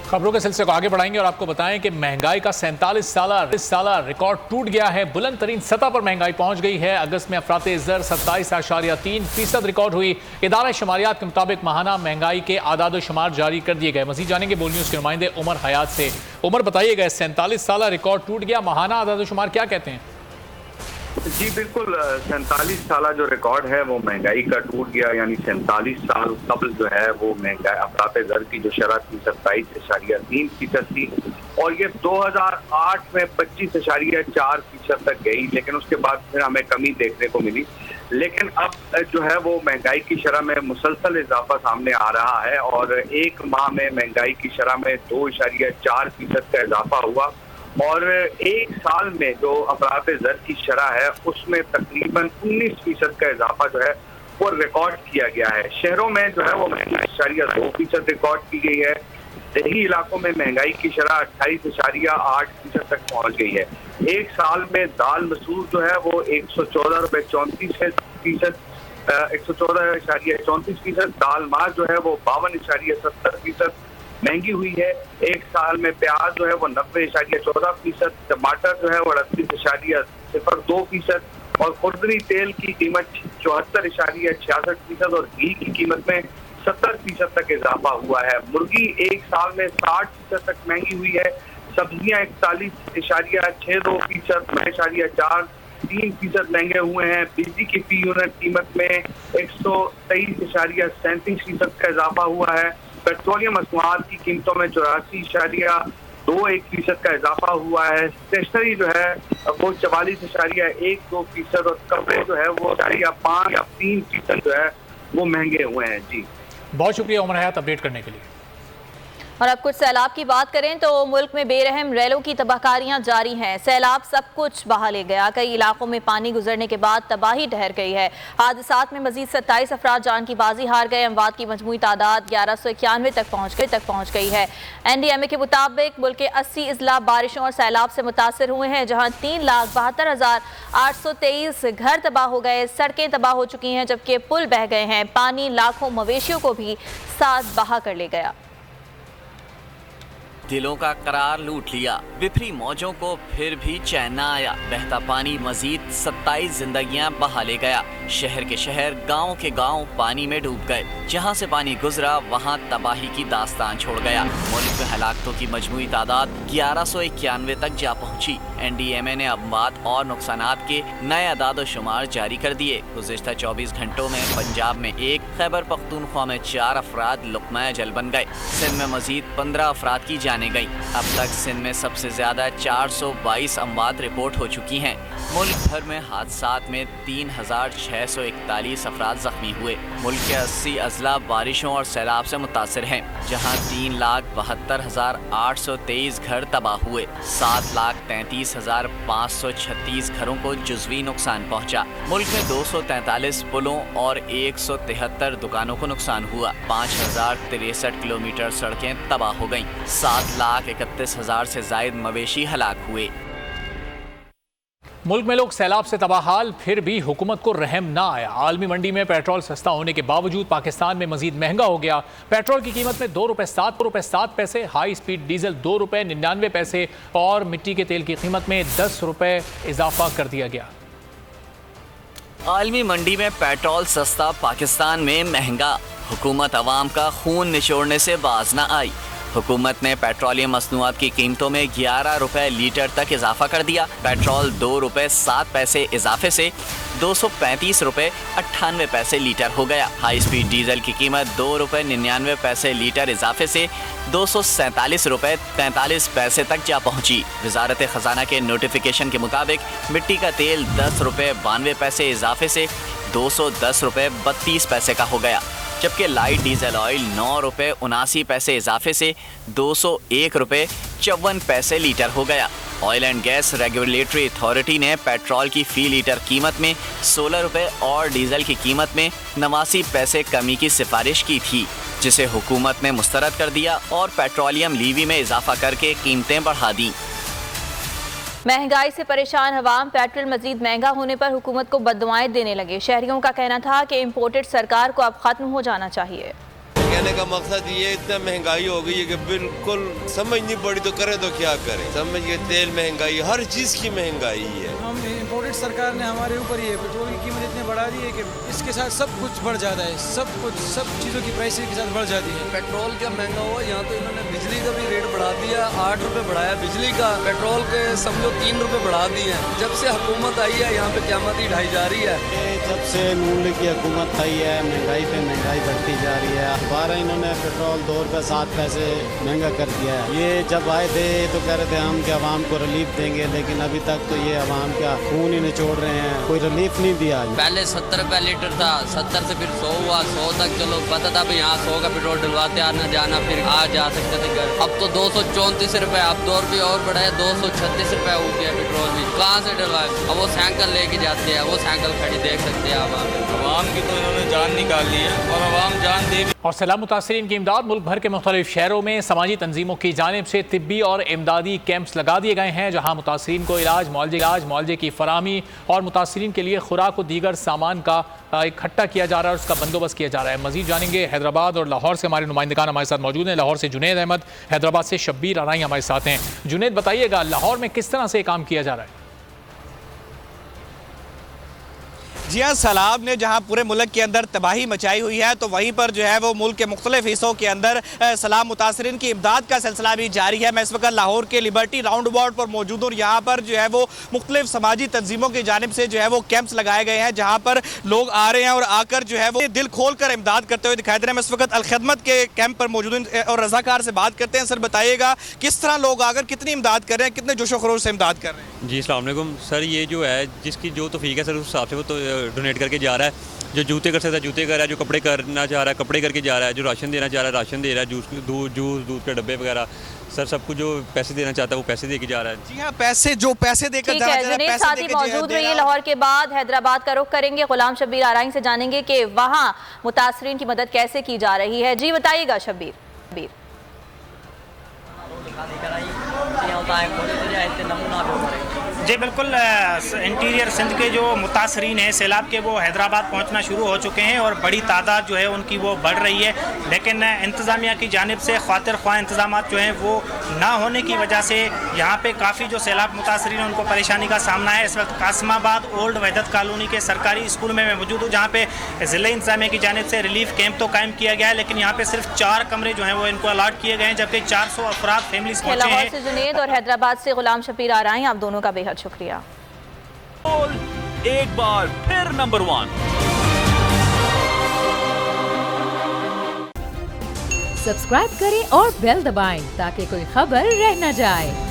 खबरों के सिलसिले को आगे बढ़ाएंगे और आपको बताएं कि महंगाई का 47 साल रिकॉर्ड टूट गया है। बुलंद तरीन सतह पर महंगाई पहुंच गई है। अगस्त में अफराते ज़र 27.3% रिकॉर्ड हुई। इदारा शुमारियात के मुताबिक माहाना महंगाई के आदाद शुमार जारी कर दिए गए। मजीद जानेंगे बोल न्यूज़ के नुमाइंदे उमर हयात से। उमर, बताइएगा 47 साल रिकॉर्ड टूट गया, माहाना आदाद शुमार क्या कहते हैं? जी बिल्कुल, 47 साल जो रिकॉर्ड है वो महंगाई का टूट गया। यानी 47 साल कबल जो है वो महंगाई अफराते ज़र की जो शरह थी 27.3% थी और ये 2008 में 25.4% तक गई, लेकिन उसके बाद फिर हमें कमी देखने को मिली। लेकिन अब जो है वो महंगाई की शरह में मुसलसल इजाफा सामने आ रहा है और एक माह में महंगाई की शरह में 2.4% का इजाफा हुआ और एक साल में जो अफराते ज़र की शरह है उसमें तकरीबन 19% का इजाफा जो है वो रिकॉर्ड किया गया है। शहरों में जो है वो महंगाई 2% रिकॉर्ड की गई है। देही इलाकों में महंगाई की शरह 28.8% तक पहुंच गई है। एक साल में दाल मसूर जो है वो 114.34%, 114.34%, दाल मार जो है वो 52.70% महंगी हुई है। एक साल में प्याज जो है वो 90.14%, टमाटर जो है वो 38.02% और खुर्दनी तेल की कीमत 74.66% और घी की कीमत में 70% तक इजाफा हुआ है। मुर्गी एक साल में 60% तक महंगी हुई है। सब्जियां 41.62%, 9.43% महंगे हुए हैं। बिजली की फी यूनिट कीमत में 123.37% का इजाफा हुआ है। पेट्रोलियम मसनूआत की कीमतों में 84.21% का इजाफा हुआ है। स्टेशनरी जो है वो 44.12% और कपड़े जो है वो 5.3% जो है वो महंगे हुए हैं। जी बहुत शुक्रिया उमर हयात अपडेट करने के लिए। और अब कुछ सैलाब की बात करें तो मुल्क में बेरहम रेलों की तबाहकारियां जारी हैं। सैलाब सब कुछ बहा ले गया। कई इलाकों में पानी गुजरने के बाद तबाही ठहर गई है। हादसात में मजीद 27 अफराद जान की बाजी हार गए। अमवात की मजमूई तादाद 1191 तक पहुँच गई है। NDMA के मुताबिक मुल्क के 80 अजला बारिशों और सैलाब से मुतासर हुए हैं, जहाँ 3,72,823 घर तबाह हो गए, सड़कें तबाह हो चुकी हैं, जबकि पुल बह गए हैं। पानी लाखों मवेशियों को भी साथ बहा कर ले गया। दिलों का करार लूट लिया। विपरी मौजों को फिर भी चैन न आया। बहता पानी मजीद 27 जिंदगियां बहा ले गया। शहर के शहर, गांव के गांव पानी में डूब गए। जहां से पानी गुजरा वहां तबाही की दास्तान छोड़ गया। मुल्क में हलाकतों की मजमूई तादाद 1191 तक जा पहुंची। NDMA ने अमवात और नुकसानात के नए आदाद शुमार जारी कर दिए। गुज़िश्ता 24 घंटों में पंजाब में 1, खैबर पख्तूनख्वा में 4 अफराद लुक़मा जल बन गए। सिंध में मजीद 15 अफराद की जाने गई। अब तक सिंध में सबसे ज्यादा 422 अमवात रिपोर्ट हो चुकी हैं। मुल्क भर में हादसात में 3641 अफराद जख्मी हुए। मुल्क के 80 अजला बारिशों और सैलाब से मुतासर हैं, जहां 3,72,823 घर तबाह हुए। 7,33,536 घरों को जुज़वी नुकसान पहुंचा। मुल्क में 243 पुलों और 173 दुकानों को नुकसान हुआ। 5,063 किलोमीटर सड़कें तबाह हो गईं। 7,31,000 से जायद मवेशी हलाक हुए। मुल्क में लोग सैलाब से तबाहाल, फिर भी हुकूमत को रहम ना आया। आलमी मंडी में पेट्रोल सस्ता होने के बावजूद पाकिस्तान में मजीद महंगा हो गया। पेट्रोल की कीमत में ₹2.07, हाई स्पीड डीजल ₹2.99 और मिट्टी के तेल की कीमत में ₹10 इजाफा कर दिया गया। आलमी मंडी में पेट्रोल सस्ता, पाकिस्तान में महंगा। हुकूमत अवाम का खून निचोड़ने से बाज न आई। हुकूमत ने पेट्रोलियम मसनूआत की कीमतों में ₹11 लीटर तक इजाफा कर दिया। पेट्रोल ₹2.07 इजाफे से ₹235.98 लीटर हो गया। हाई स्पीड डीजल की कीमत ₹2.99 लीटर इजाफे से ₹247.43 तक जा पहुंची। वजारत खजाना के नोटिफिकेशन के मुताबिक मिट्टी का तेल ₹10.92 इजाफे से ₹210.32 का हो गया, जबकि लाइट डीजल ऑयल ₹9.79 इजाफे से ₹201.54 लीटर हो गया। Oil and gas regulatory authority ने पेट्रोल की फी लीटर कीमत में ₹16 और डीजल की कीमत में 89 पैसे कमी की सिफारिश की थी, जिसे हुकूमत ने मुस्तरद कर दिया और पेट्रोलियम लीवी में इजाफा करके कीमतें बढ़ा दी। महंगाई से परेशान अवाम पेट्रोल मजीद महंगा होने पर हुकूमत को बददुआएं देने लगे। शहरियों का कहना था कि इम्पोर्टेड सरकार को अब खत्म हो जाना चाहिए। कहने का मकसद ये इतना महंगाई हो गई है कि बिल्कुल समझ नहीं पड़ी तो करे तो क्या करें। समझ के तेल महंगाई, हर चीज की महंगाई है। हम इम्पोर्टेड सरकार ने हमारे ऊपर ही है, पेट्रोल की कीमत इतनी बढ़ा दी है कि इसके साथ सब कुछ बढ़ जाता है, सब कुछ सब चीज़ों की प्राइस के साथ बढ़ जाती है। पेट्रोल क्या महंगा हुआ, यहाँ तो इन्होंने बिजली का भी रेट बढ़ा दिया, 8 रुपये बढ़ाया बिजली का, पेट्रोल के समझो 3 रुपये बढ़ा दिए हैं। जब से हुकूमत आई है यहाँ पे क़यामत ही ढाई जा रही है। जब से नून की हुकूमत आई है महंगाई पे महंगाई बढ़ती जा रही है। दोबारा इन्होंने पेट्रोल 2 रुपये 7 पैसे महंगा कर दिया है। ये जब आए थे तो कह रहे थे हम कि अवाम को रिलीफ देंगे, लेकिन अभी तक तो ये अवाम का खून ही निचोड़ रहे हैं, कोई रिलीफ नहीं दिया। पहले 70 रुपये लीटर था, 70 से फिर 100 हुआ, 100 तक चलो पता था यहाँ 100 का पेट्रोल डलवाते आना जाना, फिर आ जा सकते थे घर। अब तो 234 रुपये, अब 2 रुपये और बढ़ाया, 236 रुपये हो गया पेट्रोल भी। कहाँ से डलवाए? अब वो साइकिल लेके जाते हैं, वो साइकिल खड़ी देख सकते हैं आवाम की, तो इन्होंने जान निकाल ली है और आवाम जान दे। और सैलाब मुतासरीन की इमदाद, मुल्क भर के मुख्तलिफ शहरों में समाजी तंजीमों की जानिब से तिब्बी और इमदादी कैंप्स लगा दिए गए हैं, जहाँ मुतासरीन को इलाज मुआवजे की फराहमी और मुतासरीन के लिए खुराक और दीगर सामान का इकट्ठा किया जा रहा है और उसका बंदोबस्त किया जा रहा है। मजीद जानेंगे हैदराबाद और लाहौर से हमारे नुमाइंदगान हमारे साथ मौजूद हैं। लाहौर से जुनैद अहमद, हैदराबाद से शब्बीर आराई हमारे साथ हैं। जुनैद, बताइएगा लाहौर में किस तरह से काम किया जा रहा है? जी हाँ, सैलाब ने जहाँ पूरे मुल्क के अंदर तबाही मचाई हुई है, तो वहीं पर जो है वो मुल्क के मुख्तलिफ हिस्सों के अंदर सैलाब मुतासरीन की इमदाद का सिलसिला भी जारी है। मैं इस वक्त लाहौर के लिबर्टी राउंड अबाउट पर मौजूद हूँ। यहाँ पर जो है वो मुख्तलिफ समाजी तंजीमों की जानिब से जो है वो कैंप्स लगाए गए हैं, जहाँ पर लोग आ रहे हैं और आकर जो है वो दिल खोल कर इमदाद करते हुए दिखाई दे रहे हैं। मैं इस वक्त अलखिदमत के कैंप पर मौजूद हूँ और रज़ाकार से बात करते हैं। सर बताइएगा, किस तरह लोग आकर कितनी इमदाद कर रहे हैं, कितने जोशो खरोश से इमदाद कर रहे हैं? जी अस्सलाम वालेकुम सर, ये जो है जिसकी जो तौफीक है सर उस हिसाब से वो तो डोनेट करके जा रहा है। जो जूते कर सकता है जूते कर रहा है, जो कपड़े करना चाह रहा है कपड़े करके जा रहा है, जो राशन देना चाह रहा है राशन दे रहा है, दूध के डब्बे वगैरह सर सब कुछ जो पैसे देना चाहता है वो पैसे देके जा रहा है। जी हाँ, पैसे देकर जा रहा है। साथ ही मौजूद रहिए। लाहौर के बाद हैदराबाद का रुख करेंगे, गुलाम शब्बीर आराई से जानेंगे कि वहाँ मुतासरीन की मदद कैसे की जा रही है। जी बताइएगा शब्बीर। जी बिल्कुल, इंटीरियर सिंध के जो मुतासरीन हैं सैलाब के, वो हैदराबाद पहुंचना शुरू हो चुके हैं और बड़ी तादाद जो है उनकी वो बढ़ रही है, लेकिन इंतज़ामिया की जानिब से खातिर ख्वाह इंतज़ाम जो हैं वो ना होने की वजह से यहाँ पे काफ़ी जो सैलाब मुतासरीन हैं उनको परेशानी का सामना है। इस वक्त कासिमाबाद ओल्ड वहदत कॉलोनी के सरकारी स्कूल में मैं मौजूद हूँ, जहाँ पे ज़िला इंतज़ामिया की जानिब से रिलीफ कैंप तो कायम किया गया है, लेकिन यहाँ पे सिर्फ 4 कमरे जो हैं वो इनको अलाट किए गए हैं, जबकि 400 अफराद फैमिलीज पहुँचे हैं। लाहौर से जुनैद और हैदराबाद से गुलाम शब्बीर आराई, आप दोनों का बेहद शुक्रिया। एक बार फिर नंबर 1 सब्सक्राइब करें और बेल दबाएं ताकि कोई खबर रह न जाए।